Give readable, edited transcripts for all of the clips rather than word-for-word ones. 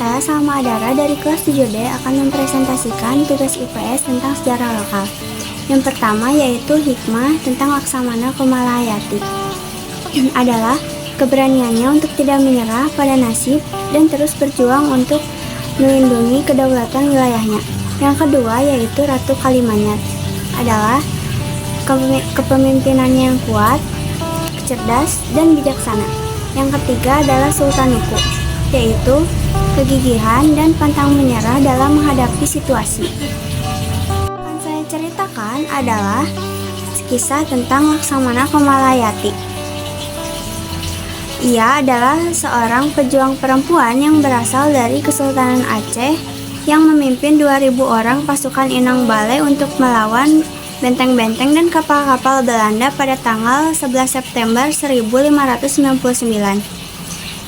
saya Salma Adara dari kelas 7D akan mempresentasikan tugas IPS tentang sejarah lokal. Yang pertama yaitu hikmah tentang Laksamana Komalahayati. Adalah keberaniannya untuk tidak menyerah pada nasib dan terus berjuang untuk melindungi kedaulatan wilayahnya. Yang kedua yaitu Ratu Kalimanyat. Adalah kepemimpinannya yang kuat, cerdas, dan bijaksana. Yang ketiga adalah Sultan Nuku, yaitu kegigihan dan pantang menyerah dalam menghadapi situasi. Yang saya ceritakan adalah kisah tentang Laksamana Komalahayati. Ia adalah seorang pejuang perempuan yang berasal dari Kesultanan Aceh yang memimpin 2.000 orang pasukan Inong Balai untuk melawan benteng-benteng dan kapal-kapal Belanda pada tanggal 11 September 1599.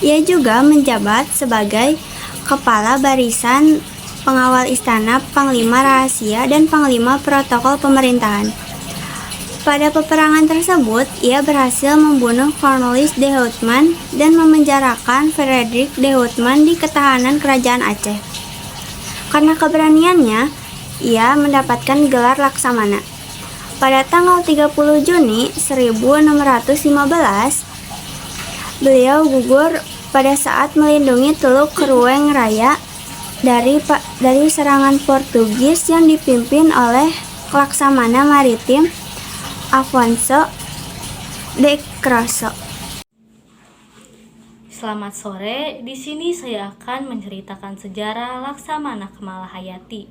Ia juga menjabat sebagai Kepala Barisan Pengawal Istana, Panglima Rahasia, dan Panglima Protokol Pemerintahan. Pada peperangan tersebut, ia berhasil membunuh Cornelis de Houtman dan memenjarakan Frederik de Houtman di ketahanan Kerajaan Aceh. Karena keberaniannya, ia mendapatkan gelar Laksamana. Pada tanggal 30 Juni 1615, beliau gugur pada saat melindungi Teluk Kerueng Raya dari serangan Portugis yang dipimpin oleh Laksamana Maritim Afonso de Crosso. Selamat sore, di sini saya akan menceritakan sejarah Laksamana Komalahayati.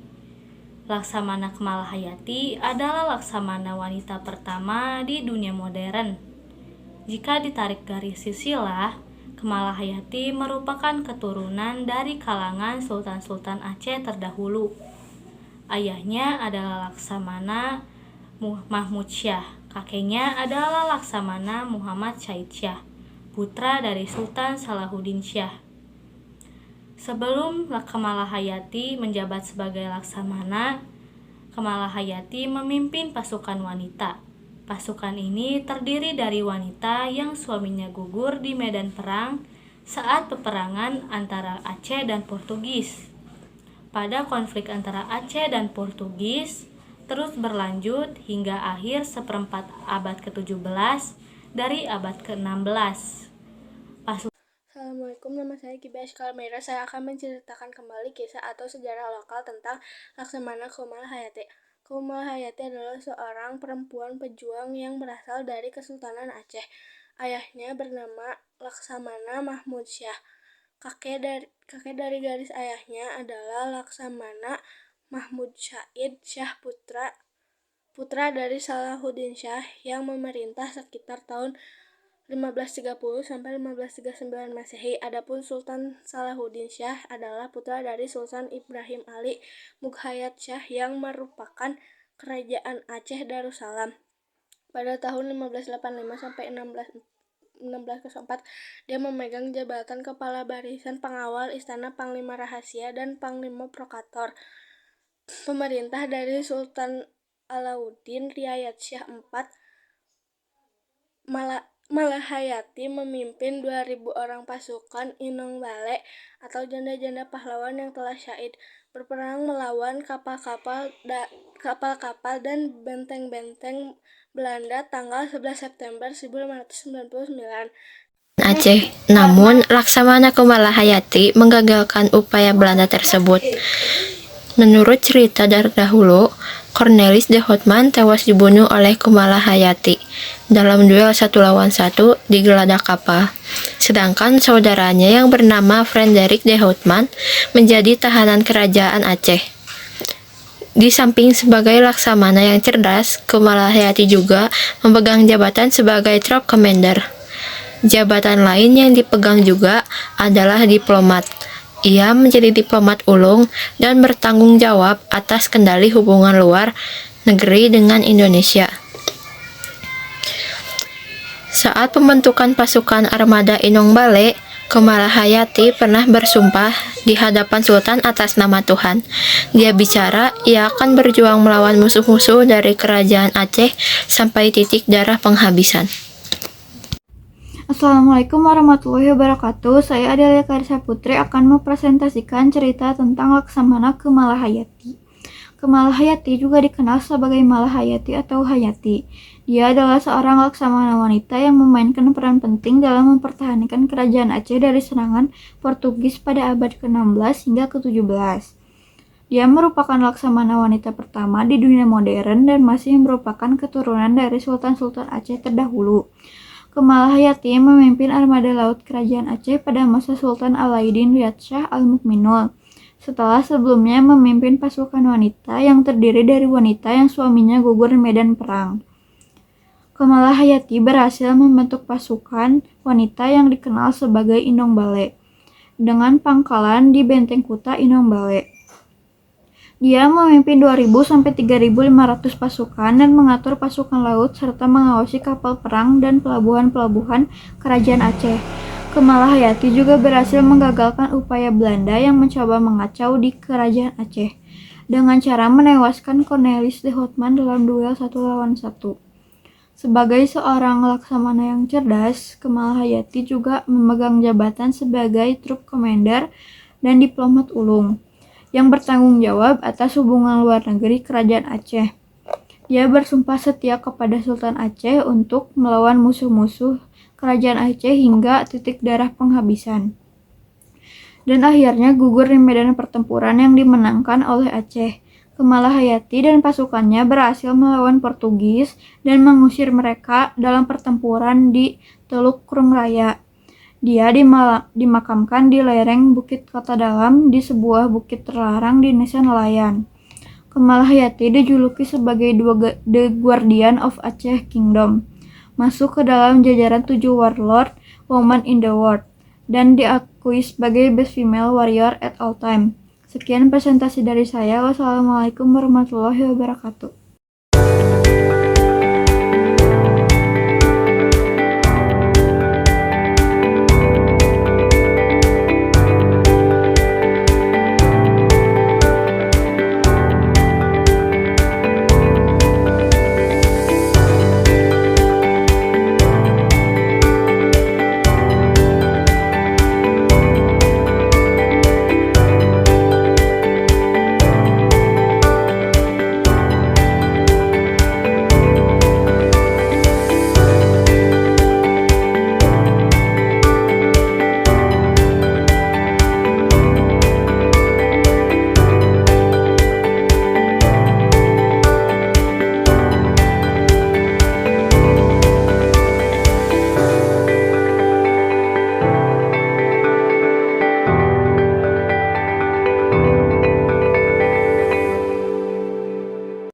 Laksamana Komalahayati adalah laksamana wanita pertama di dunia modern. Jika ditarik garis silsilah, Komalahayati merupakan keturunan dari kalangan Sultan-Sultan Aceh terdahulu. Ayahnya adalah Laksamana Mahmud Syah, kakeknya adalah Laksamana Muhammad Syahid Syah, putra dari Sultan Salahuddin Syah. Sebelum Komalahayati menjabat sebagai Laksamana, Komalahayati memimpin pasukan wanita. Pasukan ini terdiri dari wanita yang suaminya gugur di medan perang saat peperangan antara Aceh dan Portugis. Pada konflik antara Aceh dan Portugis terus berlanjut hingga akhir seperempat abad ke-17 dari abad ke-16. Assalamualaikum, nama saya Kibas Kalmera. Saya akan menceritakan kembali kisah atau sejarah lokal tentang Laksamana Komalahayati. Komalahayati adalah seorang perempuan pejuang yang berasal dari Kesultanan Aceh. Ayahnya bernama Laksamana Mahmud Syah. Kakek dari garis ayahnya adalah Laksamana Mahmud Syahid Syah, putra dari Salahuddin Syah yang memerintah sekitar tahun 1530 sampai 1539 Masehi. Adapun Sultan Salahuddin Syah adalah putra dari Sultan Ibrahim Ali Mughayat Syah yang merupakan kerajaan Aceh Darussalam. Pada tahun 1585 sampai 1604, dia memegang jabatan Kepala Barisan Pengawal Istana, Panglima Rahasia, dan Panglima Prokator. Pemerintah dari Sultan Alauddin Riayat Syah IV Malahayati memimpin 2.000 orang pasukan Inong Balai atau janda-janda pahlawan yang telah syahid berperang melawan kapal-kapal dan benteng-benteng Belanda tanggal 11 September 1599. Aceh. Namun, Laksamana Komalahayati menggagalkan upaya Belanda tersebut. Menurut cerita dari dahulu, Cornelis de Houtman tewas dibunuh oleh Komalahayati dalam duel 1 lawan 1 di geladak kapal. Sedangkan saudaranya yang bernama Frederik de Houtman menjadi tahanan kerajaan Aceh. Di samping sebagai laksamana yang cerdas, Komalahayati juga memegang jabatan sebagai troop commander. Jabatan lain yang dipegang juga adalah diplomat. Ia menjadi diplomat ulung dan bertanggung jawab atas kendali hubungan luar negeri dengan Indonesia. Saat pembentukan pasukan armada Inong Balai, Komalahayati pernah bersumpah di hadapan Sultan atas nama Tuhan. Dia bicara, ia akan berjuang melawan musuh-musuh dari kerajaan Aceh sampai titik darah penghabisan. Assalamualaikum warahmatullahi wabarakatuh. Saya Adelia Karisa Putri akan mempresentasikan cerita tentang Laksamana Kemalahayati. Kemalahayati juga dikenal sebagai Malahayati atau Hayati. Dia adalah seorang laksamana wanita yang memainkan peran penting dalam mempertahankan kerajaan Aceh dari serangan Portugis pada abad ke-16 hingga ke-17. Dia merupakan laksamana wanita pertama di dunia modern dan masih merupakan keturunan dari Sultan-Sultan Aceh terdahulu. Kemalahayati memimpin armada laut kerajaan Aceh pada masa Sultan Alaidin Riyad Shah Al-Mukminul, setelah sebelumnya memimpin pasukan wanita yang terdiri dari wanita yang suaminya gugur di medan perang. Kemalahayati berhasil membentuk pasukan wanita yang dikenal sebagai Inong Bale, dengan pangkalan di Benteng Kuta Inong Bale. Dia memimpin 2.000-3.500 pasukan dan mengatur pasukan laut serta mengawasi kapal perang dan pelabuhan-pelabuhan kerajaan Aceh. Kemalahayati juga berhasil menggagalkan upaya Belanda yang mencoba mengacau di kerajaan Aceh dengan cara menewaskan Cornelis de Houtman dalam duel 1 lawan 1. Sebagai seorang laksamana yang cerdas, Kemalahayati juga memegang jabatan sebagai troop commander dan diplomat ulung yang bertanggung jawab atas hubungan luar negeri kerajaan Aceh. Dia bersumpah setia kepada Sultan Aceh untuk melawan musuh-musuh kerajaan Aceh hingga titik darah penghabisan. Dan akhirnya gugur di medan pertempuran yang dimenangkan oleh Aceh. Kemalahayati dan pasukannya berhasil melawan Portugis dan mengusir mereka dalam pertempuran di Teluk Krung Raya. Dia dimakamkan di lereng Bukit Kota Dalam di sebuah bukit terlarang di Desa Nelayan. Kemalahayati dijuluki sebagai The Guardian of Aceh Kingdom, masuk ke dalam jajaran 7 warlord women in the world, dan diakui sebagai best female warrior at all time. Sekian presentasi dari saya. Wassalamualaikum warahmatullahi wabarakatuh.